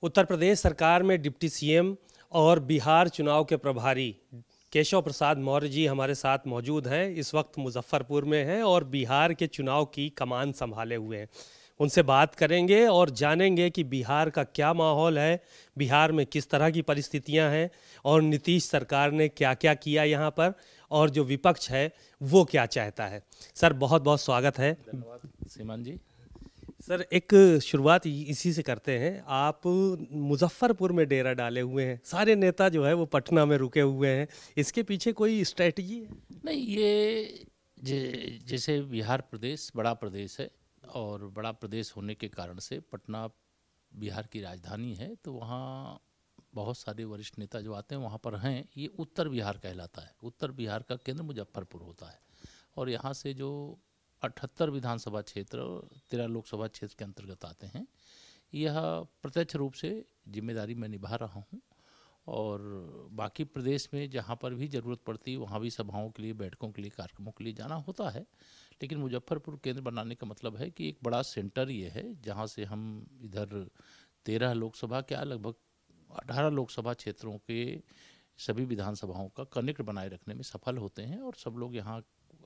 उत्तर प्रदेश सरकार में deputy CM और बिहार चुनाव के प्रभारी केशव प्रसाद मौर्य जी हमारे साथ मौजूद हैं। इस वक्त मुजफ्फरपुर में हैं और बिहार के चुनाव की कमान संभाले हुए हैं। उनसे बात करेंगे और जानेंगे कि बिहार का क्या माहौल है, बिहार में किस तरह की परिस्थितियां हैं और नीतीश सरकार ने क्या क्या किया यहाँ पर, और जो विपक्ष है वो क्या चाहता है। सर, बहुत बहुत स्वागत है। धन्यवाद सीमान जी। सर, एक शुरुआत इसी से करते हैं। आप मुजफ्फरपुर में डेरा डाले हुए हैं, सारे नेता जो है वो पटना में रुके हुए हैं। इसके पीछे कोई स्ट्रेटजी है? नहीं, ये जैसे बिहार प्रदेश बड़ा प्रदेश है और बड़ा प्रदेश होने के कारण से पटना बिहार की राजधानी है, तो वहाँ बहुत सारे वरिष्ठ नेता जो आते हैं वहाँ पर हैं। ये उत्तर बिहार कहलाता है। उत्तर बिहार का केंद्र मुजफ्फरपुर होता है और यहाँ से जो 78 विधानसभा क्षेत्र और 13 लोकसभा क्षेत्र के अंतर्गत आते हैं, यह प्रत्यक्ष रूप से जिम्मेदारी मैं निभा रहा हूँ। और बाकी प्रदेश में जहाँ पर भी ज़रूरत पड़ती है वहाँ भी सभाओं के लिए, बैठकों के लिए, कार्यक्रमों के लिए जाना होता है। लेकिन मुजफ्फरपुर केंद्र बनाने का मतलब है कि एक बड़ा सेंटर ये है जहाँ से हम इधर 13 लोकसभा क्या लगभग 18 लोकसभा क्षेत्रों के सभी विधानसभाओं का कनेक्ट बनाए रखने में सफल होते हैं और सब लोग यहाँ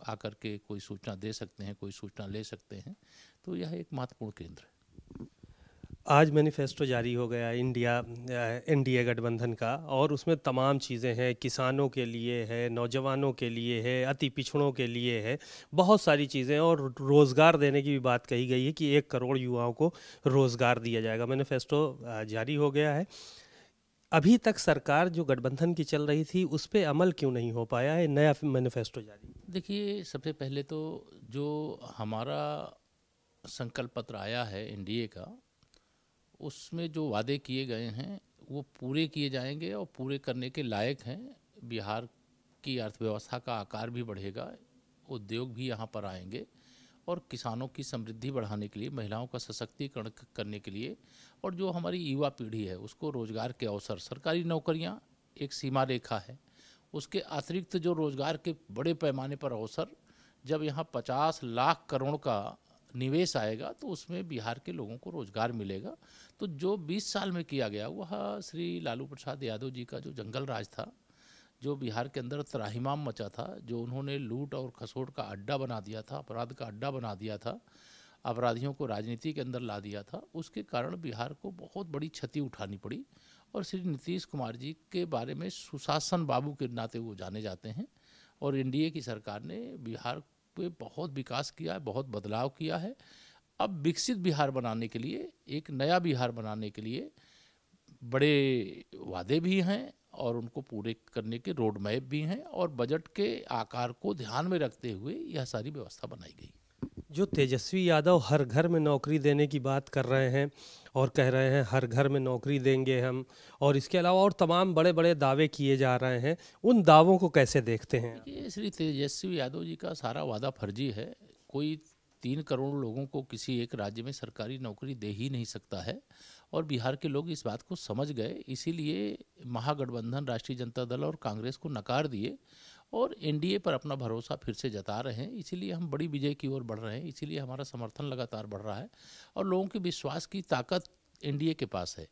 आकर के कोई सूचना दे सकते हैं, कोई सूचना ले सकते हैं। तो यह एक महत्वपूर्ण केंद्र है। आज मैनिफेस्टो जारी हो गया इंडिया एनडीए गठबंधन का, और उसमें तमाम चीज़ें हैं। किसानों के लिए है, नौजवानों के लिए है, अति पिछड़ों के लिए है, बहुत सारी चीज़ें। और रोज़गार देने की भी बात कही गई है कि 1 करोड़ युवाओं को रोज़गार दिया जाएगा। मैनिफेस्टो जारी हो गया है। अभी तक सरकार जो गठबंधन की चल रही थी उस पर अमल क्यों नहीं हो पाया है? नया मैनिफेस्टो जारी। देखिए, सबसे पहले तो जो हमारा संकल्प पत्र आया है एनडीए का, उसमें जो वादे किए गए हैं वो पूरे किए जाएंगे और पूरे करने के लायक हैं। बिहार की अर्थव्यवस्था का आकार भी बढ़ेगा, उद्योग भी यहाँ पर आएंगे और किसानों की समृद्धि बढ़ाने के लिए, महिलाओं का सशक्तिकरण करने के लिए और जो हमारी युवा पीढ़ी है उसको रोजगार के अवसर, सरकारी नौकरियाँ एक सीमा रेखा है, उसके अतिरिक्त जो रोजगार के बड़े पैमाने पर अवसर, जब यहाँ 50 लाख करोड़ का निवेश आएगा तो उसमें बिहार के लोगों को रोजगार मिलेगा। तो जो 20 साल में किया गया वह श्री लालू प्रसाद यादव जी का जो जंगल राज था, जो बिहार के अंदर त्राहिमाम मचा था, जो उन्होंने लूट और खसोट का अड्डा बना दिया था, अपराध का अड्डा बना दिया था, अपराधियों को राजनीति के अंदर ला दिया था, उसके कारण बिहार को बहुत बड़ी क्षति उठानी पड़ी। और श्री नीतीश कुमार जी के बारे में सुशासन बाबू के नाते वो जाने जाते हैं और एनडीए की सरकार ने बिहार पे बहुत विकास किया है, बहुत बदलाव किया है। अब विकसित बिहार बनाने के लिए, एक नया बिहार बनाने के लिए बड़े वादे भी हैं और उनको पूरे करने के रोड मैप भी हैं और बजट के आकार को ध्यान में रखते हुए यह सारी व्यवस्था बनाई गई। जो तेजस्वी यादव हर घर में नौकरी देने की बात कर रहे हैं और कह रहे हैं हर घर में नौकरी देंगे हम, और इसके अलावा और तमाम बड़े बड़े दावे किए जा रहे हैं, उन दावों को कैसे देखते हैं? देखिए, श्री तेजस्वी यादव जी का सारा वादा फर्जी है। कोई 3 करोड़ लोगों को किसी एक राज्य में सरकारी नौकरी दे ही नहीं सकता है और बिहार के लोग इस बात को समझ गए। इसीलिए महागठबंधन राष्ट्रीय जनता दल और कांग्रेस को नकार दिए और एनडीए पर अपना भरोसा फिर से जता रहे हैं। इसीलिए हम बड़ी विजय की ओर बढ़ रहे हैं, इसीलिए हमारा समर्थन लगातार बढ़ रहा है और लोगों के विश्वास की ताकत एनडीए के पास है।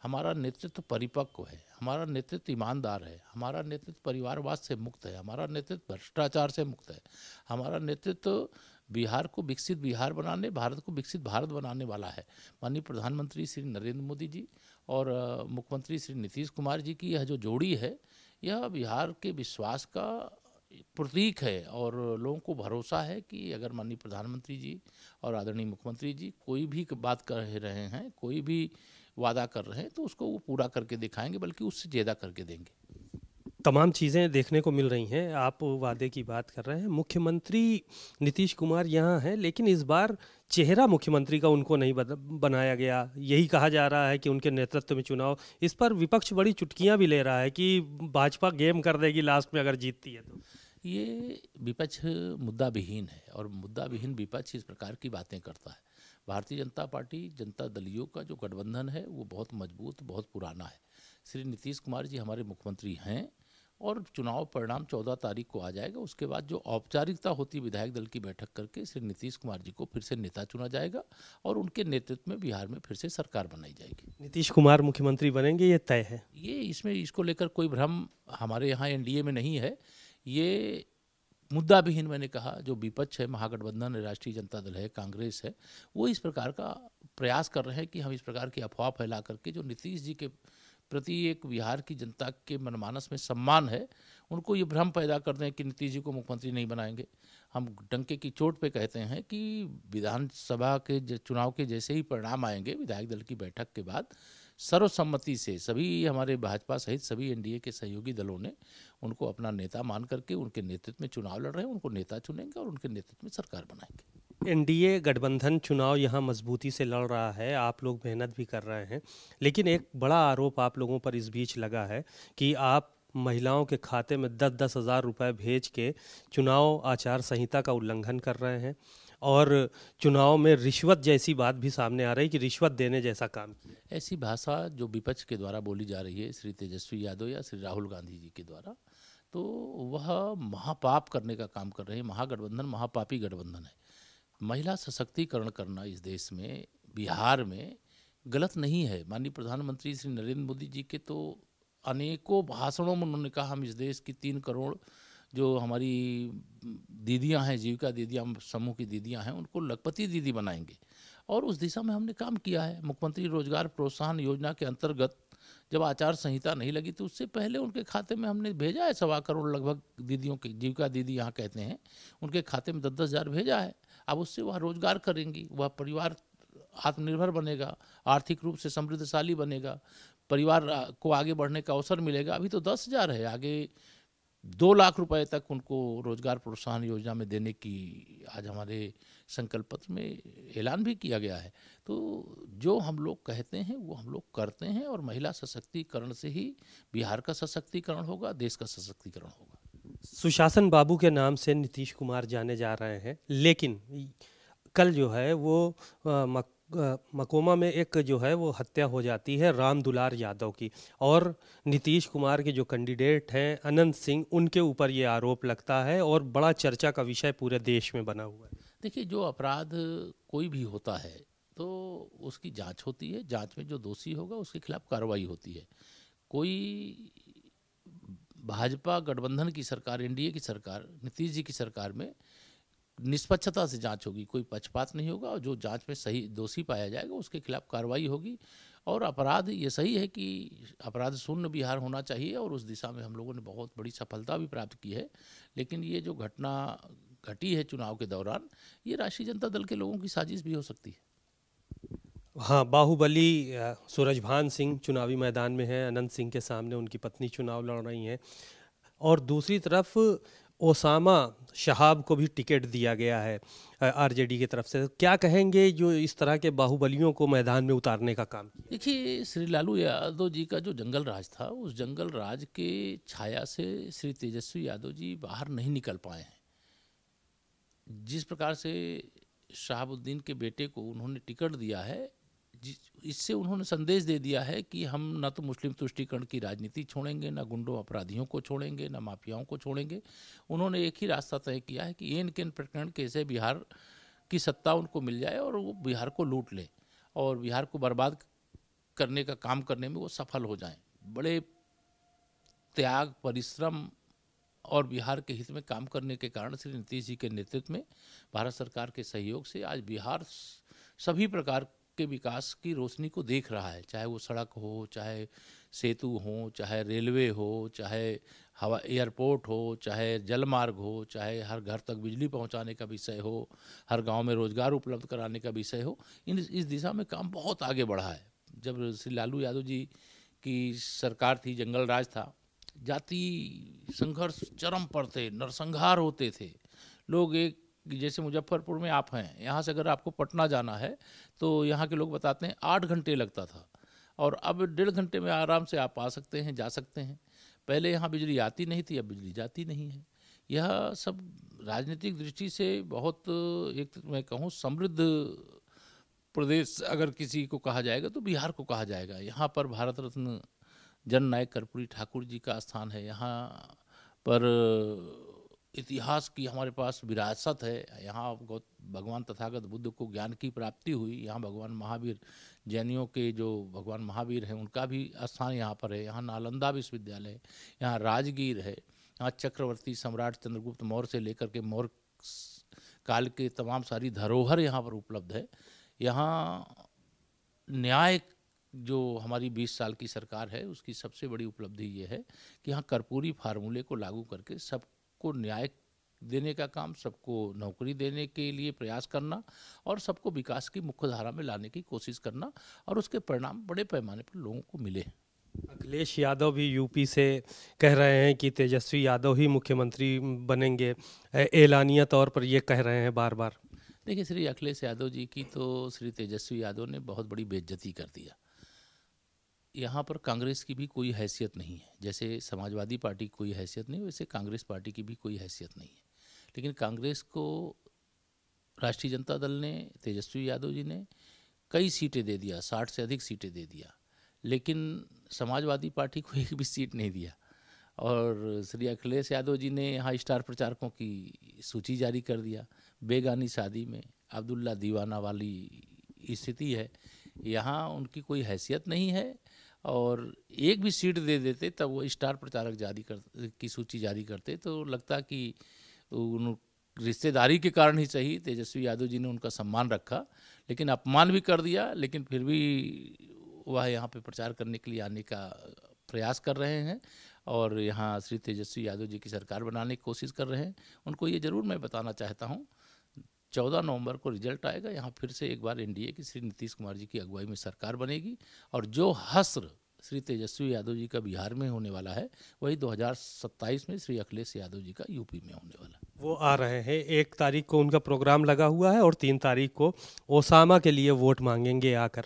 हमारा नेतृत्व परिपक्व है, हमारा नेतृत्व ईमानदार है, हमारा नेतृत्व परिवारवाद से मुक्त है, हमारा नेतृत्व भ्रष्टाचार से मुक्त है, हमारा नेतृत्व बिहार को विकसित बिहार बनाने, भारत को विकसित भारत बनाने वाला है। माननीय प्रधानमंत्री श्री नरेंद्र मोदी जी और मुख्यमंत्री श्री नीतीश कुमार जी की यह जो जोड़ी है, यह बिहार के विश्वास का प्रतीक है और लोगों को भरोसा है कि अगर माननीय प्रधानमंत्री जी और आदरणीय मुख्यमंत्री जी कोई भी बात कर रहे हैं, कोई भी वादा कर रहे हैं तो उसको वो पूरा करके दिखाएंगे, बल्कि उससे ज़्यादा करके देंगे। तमाम चीज़ें देखने को मिल रही हैं। आप वादे की बात कर रहे हैं, मुख्यमंत्री नीतीश कुमार यहाँ हैं, लेकिन इस बार चेहरा मुख्यमंत्री का उनको नहीं बनाया गया। यही कहा जा रहा है कि उनके नेतृत्व में चुनाव, इस पर विपक्ष बड़ी चुटकियां भी ले रहा है कि भाजपा गेम कर देगी लास्ट में अगर जीतती है तो। ये विपक्ष मुद्दा विहीन है और मुद्दा विहीन विपक्ष इस प्रकार की बातें करता है। भारतीय जनता पार्टी जनता दलियों का जो गठबंधन है वो बहुत मजबूत, बहुत पुराना है। श्री नीतीश कुमार जी हमारे मुख्यमंत्री हैं और चुनाव परिणाम 14 तारीख को आ जाएगा। उसके बाद जो औपचारिकता होती है विधायक दल की बैठक करके श्री नीतीश कुमार जी को फिर से नेता चुना जाएगा और उनके नेतृत्व में बिहार में फिर से सरकार बनाई जाएगी। नीतीश कुमार मुख्यमंत्री बनेंगे, ये तय है? ये इसमें इसको लेकर कोई भ्रम हमारे यहाँ एनडीए में नहीं है। ये मुद्दा विहीन, मैंने कहा, जो विपक्ष है, महागठबंधन है, राष्ट्रीय जनता दल है, कांग्रेस है, वो इस प्रकार का प्रयास कर रहे हैं कि हम इस प्रकार की अफवाह फैला करके जो नीतीश जी के प्रति एक बिहार की जनता के मनमानस में सम्मान है, उनको ये भ्रम पैदा कर दें कि नीतीश जी को मुख्यमंत्री नहीं बनाएंगे। हम डंके की चोट पे कहते हैं कि विधानसभा के चुनाव के जैसे ही परिणाम आएंगे विधायक दल की बैठक के बाद, सर्वसम्मति से सभी हमारे भाजपा सहित सभी एनडीए के सहयोगी दलों ने उनको अपना नेता मान करके उनके नेतृत्व में चुनाव लड़ रहे हैं, उनको नेता चुनेंगे और उनके नेतृत्व में सरकार बनाएंगे। एनडीए गठबंधन चुनाव यहाँ मजबूती से लड़ रहा है, आप लोग मेहनत भी कर रहे हैं, लेकिन एक बड़ा आरोप आप लोगों पर इस बीच लगा है कि आप महिलाओं के खाते में 10-10 हज़ार रुपये भेज के चुनाव आचार संहिता का उल्लंघन कर रहे हैं और चुनाव में रिश्वत जैसी बात भी सामने आ रही कि रिश्वत देने जैसा काम किया। ऐसी भाषा जो विपक्ष के द्वारा बोली जा रही है श्री तेजस्वी यादव या श्री राहुल गांधी जी के द्वारा, तो वह महापाप करने का काम कर रहे हैं। महागठबंधन महापापी गठबंधन है। महिला सशक्तिकरण करना इस देश में, बिहार में गलत नहीं है। माननीय प्रधानमंत्री श्री नरेंद्र मोदी जी के तो अनेकों भाषणों में उन्होंने कहा हम इस देश की 3 करोड़ जो हमारी दीदियां हैं, जीविका दीदियां समूह की दीदियां हैं, उनको लखपति दीदी बनाएंगे और उस दिशा में हमने काम किया है। मुख्यमंत्री रोजगार प्रोत्साहन योजना के अंतर्गत जब आचार संहिता नहीं लगी तो उससे पहले उनके खाते में हमने भेजा है 1.25 करोड़ लगभग दीदियों के, जीविका दीदी यहाँ कहते हैं, उनके खाते में 10-10 हज़ार भेजा है। अब उससे वह रोजगार करेंगी, वह परिवार आत्मनिर्भर बनेगा, आर्थिक रूप से समृद्धशाली बनेगा, परिवार को आगे बढ़ने का अवसर मिलेगा। अभी तो 10,000 है, आगे 2 लाख रुपए तक उनको रोजगार प्रोत्साहन योजना में देने की आज हमारे संकल्प पत्र में ऐलान भी किया गया है। तो जो हम लोग कहते हैं वो हम लोग करते हैं और महिला सशक्तिकरण से ही बिहार का सशक्तिकरण होगा, देश का सशक्तिकरण होगा। सुशासन बाबू के नाम से नीतीश कुमार जाने जा रहे हैं, लेकिन कल जो है वो मकोमा में एक जो है वो हत्या हो जाती है राम दुलार यादव की, और नीतीश कुमार के जो कैंडिडेट हैं अनंत सिंह, उनके ऊपर ये आरोप लगता है और बड़ा चर्चा का विषय पूरे देश में बना हुआ है। देखिए, जो अपराध कोई भी होता है तो उसकी जांच होती है, जांच में जो दोषी होगा उसके खिलाफ कार्रवाई होती है। कोई भाजपा गठबंधन की सरकार, एनडीए की सरकार, नीतीश जी की सरकार में निष्पक्षता से जांच होगी, कोई पक्षपात नहीं होगा और जो जांच में सही दोषी पाया जाएगा उसके खिलाफ कार्रवाई होगी। और अपराध, ये सही है कि अपराध शून्य बिहार होना चाहिए और उस दिशा में हम लोगों ने बहुत बड़ी सफलता भी प्राप्त की है। लेकिन ये जो घटना घटी है चुनाव के दौरान, ये राष्ट्रीय जनता दल के लोगों की साजिश भी हो सकती है। हाँ, बाहुबली सूरजभान सिंह चुनावी मैदान में हैं, अनंत सिंह के सामने उनकी पत्नी चुनाव लड़ रही हैं, और दूसरी तरफ ओसामा शहाब को भी टिकट दिया गया है आरजेडी की तरफ से। क्या कहेंगे जो इस तरह के बाहुबलियों को मैदान में उतारने का काम? देखिए, श्री लालू यादव जी का जो जंगल राज था, उस जंगल राज के छाया से श्री तेजस्वी यादव जी बाहर नहीं निकल पाए हैं। जिस प्रकार से शहाबुद्दीन के बेटे को उन्होंने टिकट दिया है, इससे उन्होंने संदेश दे दिया है कि हम न तो मुस्लिम तुष्टीकरण की राजनीति छोड़ेंगे, न गुंडों अपराधियों को छोड़ेंगे, न माफियाओं को छोड़ेंगे। उन्होंने एक ही रास्ता तय किया है कि एन केन प्रकरण कैसे बिहार की सत्ता उनको मिल जाए और वो बिहार को लूट ले और बिहार को बर्बाद करने का काम करने में वो सफल हो जाएं। बड़े त्याग, परिश्रम और बिहार के हित में काम करने के कारण श्री नीतीश जी के नेतृत्व में भारत सरकार के सहयोग से आज बिहार सभी प्रकार के विकास की रोशनी को देख रहा है। चाहे वो सड़क हो, चाहे सेतु हो, चाहे रेलवे हो, चाहे हवा एयरपोर्ट हो, चाहे जलमार्ग हो, चाहे हर घर तक बिजली पहुंचाने का विषय हो, हर गांव में रोजगार उपलब्ध कराने का विषय हो। इस दिशा में काम बहुत आगे बढ़ा है। जब श्री लालू यादव जी की सरकार थी, जंगल राज था, जाति संघर्ष चरम पर थे, नरसंहार होते थे। लोग एक, जैसे मुजफ्फरपुर में आप हैं, यहाँ से अगर आपको पटना जाना है तो यहाँ के लोग बताते हैं 8 घंटे लगता था और अब 1.5 घंटे में आराम से आप आ सकते हैं, जा सकते हैं। पहले यहाँ बिजली आती नहीं थी, अब बिजली जाती नहीं है। यह सब राजनीतिक दृष्टि से बहुत, एक मैं कहूँ, समृद्ध प्रदेश अगर किसी को कहा जाएगा तो बिहार को कहा जाएगा। यहाँ पर भारत रत्न जननायक कर्पूरी ठाकुर जी का स्थान है। यहाँ पर इतिहास की हमारे पास विरासत है। यहाँ भगवान तथागत बुद्ध को ज्ञान की प्राप्ति हुई। यहाँ भगवान महावीर, जैनियों के जो भगवान महावीर हैं उनका भी स्थान यहाँ पर है। यहाँ नालंदा विश्वविद्यालय है, यहाँ राजगीर है, यहाँ चक्रवर्ती सम्राट चंद्रगुप्त मौर्य से लेकर के मौर्य काल के तमाम सारी धरोहर यहाँ पर उपलब्ध है। यहाँ न्याय, जो हमारी 20 साल की सरकार है उसकी सबसे बड़ी उपलब्धि ये है कि यहाँ कर्पूरी फार्मूले को लागू करके सबको न्याय देने का काम, सबको नौकरी देने के लिए प्रयास करना और सबको विकास की मुख्य धारा में लाने की कोशिश करना, और उसके परिणाम बड़े पैमाने पर लोगों को मिले। अखिलेश यादव भी यूपी से कह रहे हैं कि तेजस्वी यादव ही मुख्यमंत्री बनेंगे, एलानिया तौर पर ये कह रहे हैं बार बार। देखिए, श्री अखिलेश यादव जी की तो श्री तेजस्वी यादव ने बहुत बड़ी बेइज्जती कर दिया। यहाँ पर कांग्रेस की भी कोई हैसियत नहीं है। जैसे समाजवादी पार्टी की कोई हैसियत नहीं, वैसे कांग्रेस पार्टी की भी कोई हैसियत नहीं है। लेकिन कांग्रेस को राष्ट्रीय जनता दल ने, तेजस्वी यादव जी ने कई सीटें दे दिया, 60 से अधिक सीटें दे दिया, लेकिन समाजवादी पार्टी को एक भी सीट नहीं दिया। और श्री अखिलेश यादव जी ने यहाँ स्टार प्रचारकों की सूची जारी कर दिया। बेगानी शादी में अब्दुल्ला दीवाना वाली स्थिति है। यहाँ उनकी कोई हैसियत नहीं है, और एक भी सीट दे देते तब वो स्टार प्रचारक की सूची जारी करते, तो लगता कि उन रिश्तेदारी के कारण ही सही तेजस्वी यादव जी ने उनका सम्मान रखा, लेकिन अपमान भी कर दिया। लेकिन फिर भी वह यहाँ पे प्रचार करने के लिए आने का प्रयास कर रहे हैं और यहाँ श्री तेजस्वी यादव जी की सरकार बनाने की कोशिश कर रहे हैं। उनको ये ज़रूर मैं बताना चाहता हूँ, 14 नवंबर को रिजल्ट आएगा, यहाँ फिर से एक बार एनडीए की श्री नीतीश कुमार जी की अगुवाई में सरकार बनेगी, और जो हश्र श्री तेजस्वी यादव जी का बिहार में होने वाला है वही 2027 में श्री अखिलेश यादव जी का यूपी में होने वाला है। वो आ रहे हैं, 1 तारीख को उनका प्रोग्राम लगा हुआ है और 3 तारीख को ओसामा के लिए वोट मांगेंगे आकर।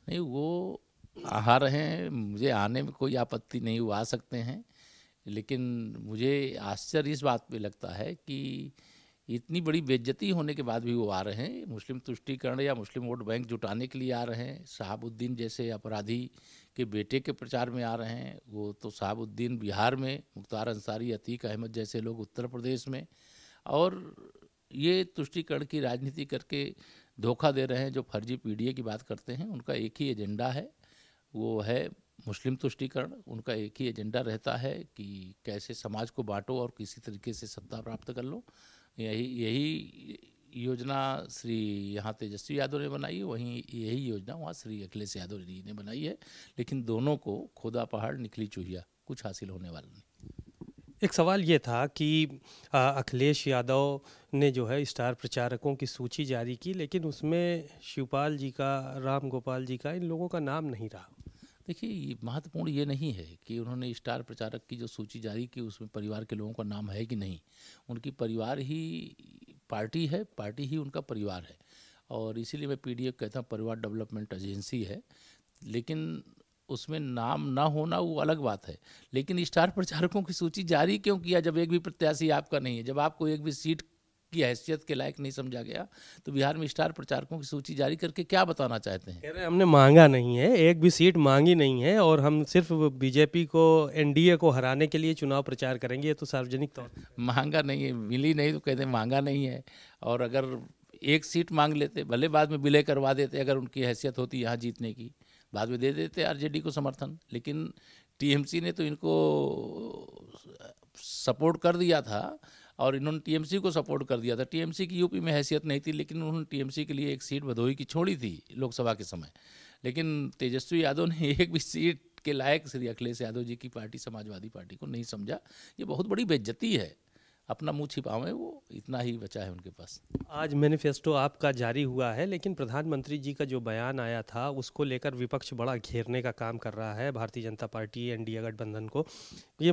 नहीं, वो आ रहे हैं, मुझे आने में कोई आपत्ति नहीं, वो आ सकते हैं। लेकिन मुझे आश्चर्य इस बात पे लगता है कि इतनी बड़ी बेइज्जती होने के बाद भी वो आ रहे हैं। मुस्लिम तुष्टीकरण या मुस्लिम वोट बैंक जुटाने के लिए आ रहे हैं। शहाबुद्दीन जैसे अपराधी के बेटे के प्रचार में आ रहे हैं। वो तो शहाबुद्दीन बिहार में, मुख्तार अंसारी, अतीक अहमद जैसे लोग उत्तर प्रदेश में, और ये तुष्टीकरण की राजनीति करके धोखा दे रहे हैं। जो फर्जी पीडीए की बात करते हैं, उनका एक ही एजेंडा है, वो है मुस्लिम तुष्टीकरण। उनका एक ही एजेंडा रहता है कि कैसे समाज को बांटो और किसी तरीके से सत्ता प्राप्त कर लो। यही योजना श्री यहाँ तेजस्वी यादव ने बनाई है, वहीं यही योजना वहाँ श्री अखिलेश यादव जी ने बनाई है। लेकिन दोनों को खुदा पहाड़ निकली चूहिया, कुछ हासिल होने वाला नहीं। एक सवाल ये था कि अखिलेश यादव ने जो है स्टार प्रचारकों की सूची जारी की, लेकिन उसमें शिवपाल जी का, राम गोपाल जी का, इन लोगों का नाम नहीं रहा। देखिए, महत्वपूर्ण ये नहीं है कि उन्होंने स्टार प्रचारक की जो सूची जारी की उसमें परिवार के लोगों का नाम है कि नहीं। उनकी परिवार ही पार्टी है, पार्टी ही उनका परिवार है, और इसीलिए मैं पीडीए कहता हूँ परिवार डेवलपमेंट एजेंसी है। लेकिन उसमें नाम ना होना वो अलग बात है। लेकिन स्टार प्रचारकों की सूची जारी क्यों किया जब एक भी प्रत्याशी आपका नहीं है, जब आपको एक भी सीट की हैसियत के लायक नहीं समझा गया, तो बिहार में स्टार प्रचारकों की सूची जारी करके क्या बताना चाहते हैं? कह रहे हैं हमने मांगा नहीं है, एक भी सीट मांगी नहीं है, और हम सिर्फ बीजेपी को, एनडीए को हराने के लिए चुनाव प्रचार करेंगे। ये तो सार्वजनिक तौर पर मांगा नहीं है, मिली नहीं तो कहते मांगा नहीं है। और अगर एक सीट मांग लेते, भले बाद में विलय करवा देते, अगर उनकी हैसियत होती यहाँ जीतने की, बाद में दे देते आरजेडी को समर्थन। लेकिन टीएमसी ने तो इनको सपोर्ट कर दिया था और इन्होंने टीएमसी को सपोर्ट कर दिया था। टीएमसी की यूपी में हैसियत नहीं थी, लेकिन उन्होंने टीएमसी के लिए एक सीट भदोही की छोड़ी थी लोकसभा के समय। लेकिन तेजस्वी यादव ने एक भी सीट के लायक श्री अखिलेश यादव जी की पार्टी, समाजवादी पार्टी को नहीं समझा। ये बहुत बड़ी बेइज्जती है। अपना मुंह छिपावे, वो इतना ही बचा है उनके पास। आज मैनिफेस्टो आपका जारी हुआ है, लेकिन प्रधानमंत्री जी का जो बयान आया था उसको लेकर विपक्ष बड़ा घेरने का काम कर रहा है भारतीय जनता पार्टी, एनडीए गठबंधन को। ये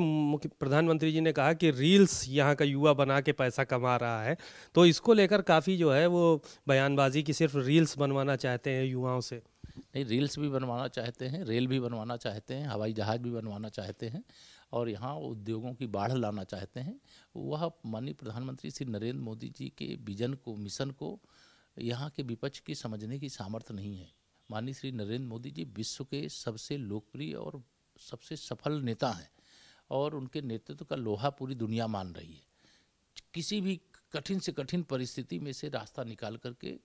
प्रधानमंत्री जी ने कहा कि रील्स यहाँ का युवा बना के पैसा कमा रहा है, तो इसको लेकर काफ़ी जो है वो बयानबाजी की सिर्फ रील्स बनवाना चाहते हैं युवाओं से। नहीं, रील्स भी बनवाना चाहते हैं, रेल भी बनवाना चाहते हैं, हवाई जहाज़ भी बनवाना चाहते हैं, और यहाँ उद्योगों की बाढ़ लाना चाहते हैं। वह माननीय प्रधानमंत्री श्री नरेंद्र मोदी जी के विजन को, मिशन को यहाँ के विपक्ष की समझने की सामर्थ्य नहीं है। माननीय श्री नरेंद्र मोदी जी विश्व के सबसे लोकप्रिय और सबसे सफल नेता हैं और उनके नेतृत्व का लोहा पूरी दुनिया मान रही है। किसी भी कठिन से कठिन परिस्थिति में से रास्ता निकाल करके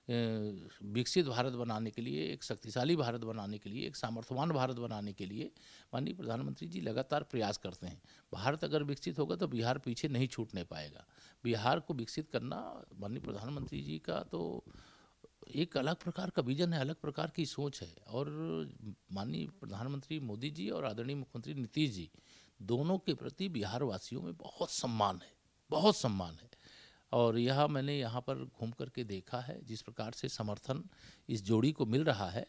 विकसित भारत बनाने के लिए, एक शक्तिशाली भारत बनाने के लिए, एक सामर्थ्यवान भारत बनाने के लिए माननीय प्रधानमंत्री जी लगातार प्रयास करते हैं। भारत अगर विकसित होगा तो बिहार पीछे नहीं छूटने पाएगा। बिहार को विकसित करना माननीय प्रधानमंत्री जी का तो एक अलग प्रकार का विजन है, अलग प्रकार की सोच है। और माननीय प्रधानमंत्री मोदी जी और आदरणीय मुख्यमंत्री नीतीश जी दोनों के प्रति बिहार वासियों में बहुत सम्मान है, बहुत सम्मान है। और यह मैंने यहाँ पर घूम करके देखा है, जिस प्रकार से समर्थन इस जोड़ी को मिल रहा है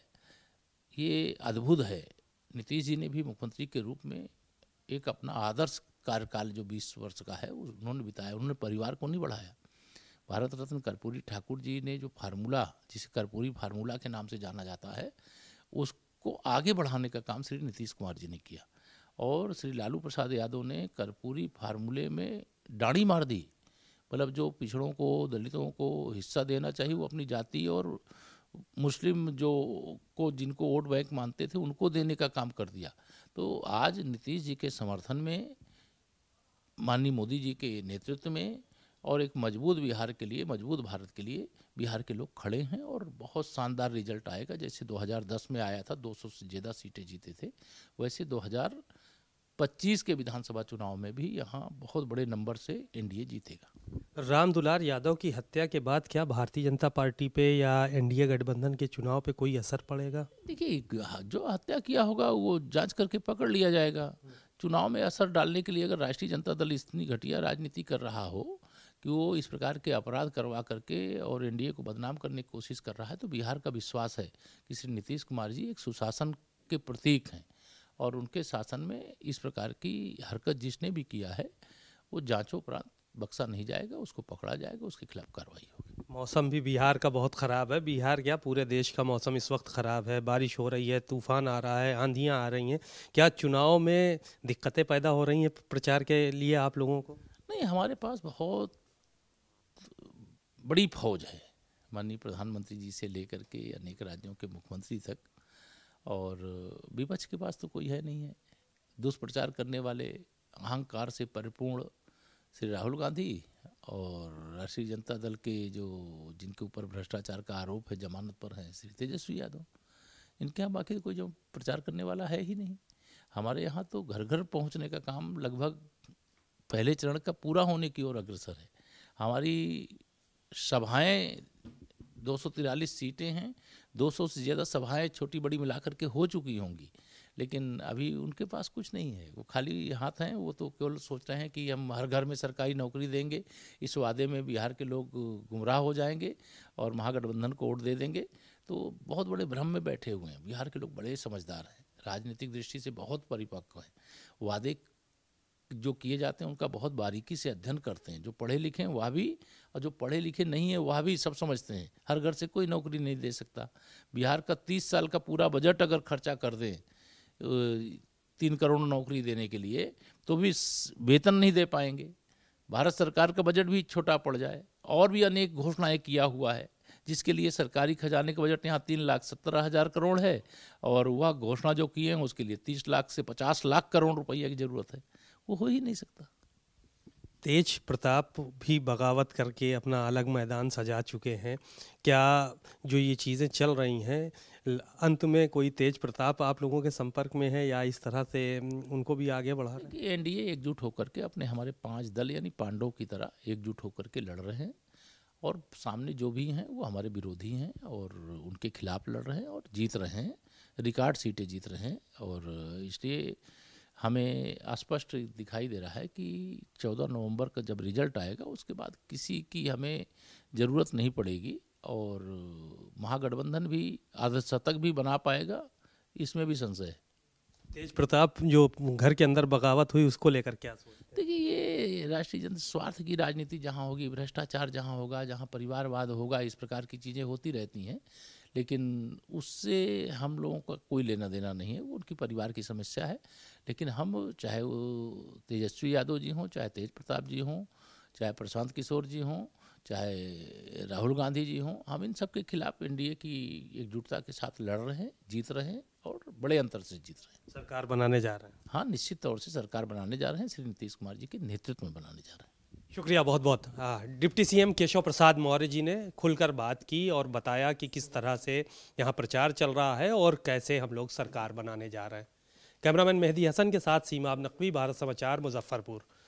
ये अद्भुत है। नीतीश जी ने भी मुख्यमंत्री के रूप में एक अपना आदर्श कार्यकाल जो 20 वर्ष का है उन्होंने बिताया। उन्होंने परिवार को नहीं बढ़ाया। भारत रत्न कर्पूरी ठाकुर जी ने जो फार्मूला, जिसे कर्पूरी फार्मूला के नाम से जाना जाता है, उसको आगे बढ़ाने का काम श्री नीतीश कुमार जी ने किया। और श्री लालू प्रसाद यादव ने कर्पूरी फार्मूले में डांडी मार दी। मतलब जो पिछड़ों को, दलितों को हिस्सा देना चाहिए वो अपनी जाति और मुस्लिम जो को जिनको वोट बैंक मानते थे उनको देने का काम कर दिया। तो आज नीतीश जी के समर्थन में, माननीय मोदी जी के नेतृत्व में और एक मजबूत बिहार के लिए, मजबूत भारत के लिए बिहार के लोग खड़े हैं और बहुत शानदार रिजल्ट आएगा। जैसे 2010 में आया था, 200 से ज़्यादा सीटें जीते थे, वैसे 2025 के विधानसभा चुनाव में भी यहाँ बहुत बड़े नंबर से एनडीए जीतेगा। रामदुलार यादव की हत्या के बाद क्या भारतीय जनता पार्टी पे या एनडीए गठबंधन के चुनाव पे कोई असर पड़ेगा? देखिए, जो हत्या किया होगा वो जांच करके पकड़ लिया जाएगा। चुनाव में असर डालने के लिए अगर राष्ट्रीय जनता दल इतनी घटिया राजनीति कर रहा हो कि वो इस प्रकार के अपराध करवा करके और एनडीए को बदनाम करने की कोशिश कर रहा है, तो बिहार का विश्वास है कि श्री नीतीश कुमार जी एक सुशासन के प्रतीक हैं और उनके शासन में इस प्रकार की हरकत जिसने भी किया है वो जांचोपरांत बख्शा नहीं जाएगा, उसको पकड़ा जाएगा, उसके खिलाफ कार्रवाई होगी। मौसम भी बिहार का बहुत ख़राब है। बिहार क्या, पूरे देश का मौसम इस वक्त ख़राब है। बारिश हो रही है, तूफान आ रहा है, आंधियाँ आ रही हैं। क्या चुनाव में दिक्कतें पैदा हो रही हैं प्रचार के लिए आप लोगों को? नहीं, हमारे पास बहुत बड़ी फौज है, माननीय प्रधानमंत्री जी से लेकर के अनेक राज्यों के मुख्यमंत्री तक, और विपक्ष के पास तो कोई है नहीं है। दुष्प्रचार करने वाले, अहंकार से परिपूर्ण श्री राहुल गांधी और राष्ट्रीय जनता दल के जो जिनके ऊपर भ्रष्टाचार का आरोप है, जमानत पर है, श्री तेजस्वी यादव, इनके यहाँ बाकी कोई जो प्रचार करने वाला है ही नहीं। हमारे यहाँ तो घर घर पहुँचने का काम लगभग पहले चरण का पूरा होने की ओर अग्रसर है। हमारी सभाएं 243 सीटें हैं, 200 से ज़्यादा सभाएं छोटी बड़ी मिलाकर के हो चुकी होंगी, लेकिन अभी उनके पास कुछ नहीं है। वो खाली हाथ हैं। वो तो केवल सोच रहे हैं कि हम हर घर में सरकारी नौकरी देंगे, इस वादे में बिहार के लोग गुमराह हो जाएंगे और महागठबंधन को वोट दे देंगे। तो बहुत बड़े भ्रम में बैठे हुए हैं। बिहार के लोग बड़े समझदार हैं, राजनीतिक दृष्टि से बहुत परिपक्व हैं। वादे जो किए जाते हैं उनका बहुत बारीकी से अध्ययन करते हैं। जो पढ़े लिखे हैं वह भी, और जो पढ़े लिखे नहीं है वह भी सब समझते हैं। हर घर से कोई नौकरी नहीं दे सकता। बिहार का 30 साल का पूरा बजट अगर खर्चा कर दें 3 करोड़ नौकरी देने के लिए, तो भी वेतन नहीं दे पाएंगे। भारत सरकार का बजट भी छोटा पड़ जाए। और भी अनेक घोषणाएं किया हुआ है, जिसके लिए सरकारी खजाने का बजट यहाँ 3,17,000 करोड़ है, और वह घोषणा जो की है उसके लिए 30 लाख से 50 लाख करोड़ रुपये की जरूरत है। वो हो ही नहीं सकता। तेज प्रताप भी बगावत करके अपना अलग मैदान सजा चुके हैं। क्या जो ये चीज़ें चल रही हैं, अंत में कोई तेज प्रताप आप लोगों के संपर्क में है या इस तरह से उनको भी आगे बढ़ा रहे हैं? एनडीए एकजुट होकर के अपने हमारे 5 दल यानी पांडवों की तरह एकजुट होकर के लड़ रहे हैं, और सामने जो भी हैं वो हमारे विरोधी हैं और उनके खिलाफ लड़ रहे हैं और जीत रहे हैं। रिकॉर्ड सीटें जीत रहे हैं, और इसलिए हमें स्पष्ट दिखाई दे रहा है कि 14 नवंबर का जब रिजल्ट आएगा उसके बाद किसी की हमें ज़रूरत नहीं पड़ेगी, और महागठबंधन भी अर्धशतक भी बना पाएगा, इसमें भी संशय है। तेज प्रताप जो घर के अंदर बगावत हुई उसको लेकर क्या सोचते हैं? देखिए, ये राष्ट्रीय जनता स्वार्थ की राजनीति जहाँ होगी, भ्रष्टाचार जहाँ होगा, जहाँ परिवारवाद होगा, इस प्रकार की चीज़ें होती रहती हैं, लेकिन उससे हम लोगों का कोई लेना देना नहीं है। वो उनकी परिवार की समस्या है। लेकिन हम, चाहे वो तेजस्वी यादव जी हों, चाहे तेज प्रताप जी हों, चाहे प्रशांत किशोर जी हों, चाहे राहुल गांधी जी हों, हम इन सब के खिलाफ एनडीए की एकजुटता के साथ लड़ रहे हैं, जीत रहे हैं और बड़े अंतर से जीत रहे हैं। सरकार बनाने जा रहे हैं। हाँ, निश्चित तौर से सरकार बनाने जा रहे हैं, श्री नीतीश कुमार जी के नेतृत्व में बनाने जा रहे हैं। शुक्रिया बहुत बहुत। डिप्टी सीएम केशव प्रसाद मौर्य जी ने खुलकर बात की और बताया कि किस तरह से यहाँ प्रचार चल रहा है और कैसे हम लोग सरकार बनाने जा रहे हैं। कैमरामैन मेहदी हसन के साथ सीमा नकवी, भारत समाचार, मुजफ्फरपुर।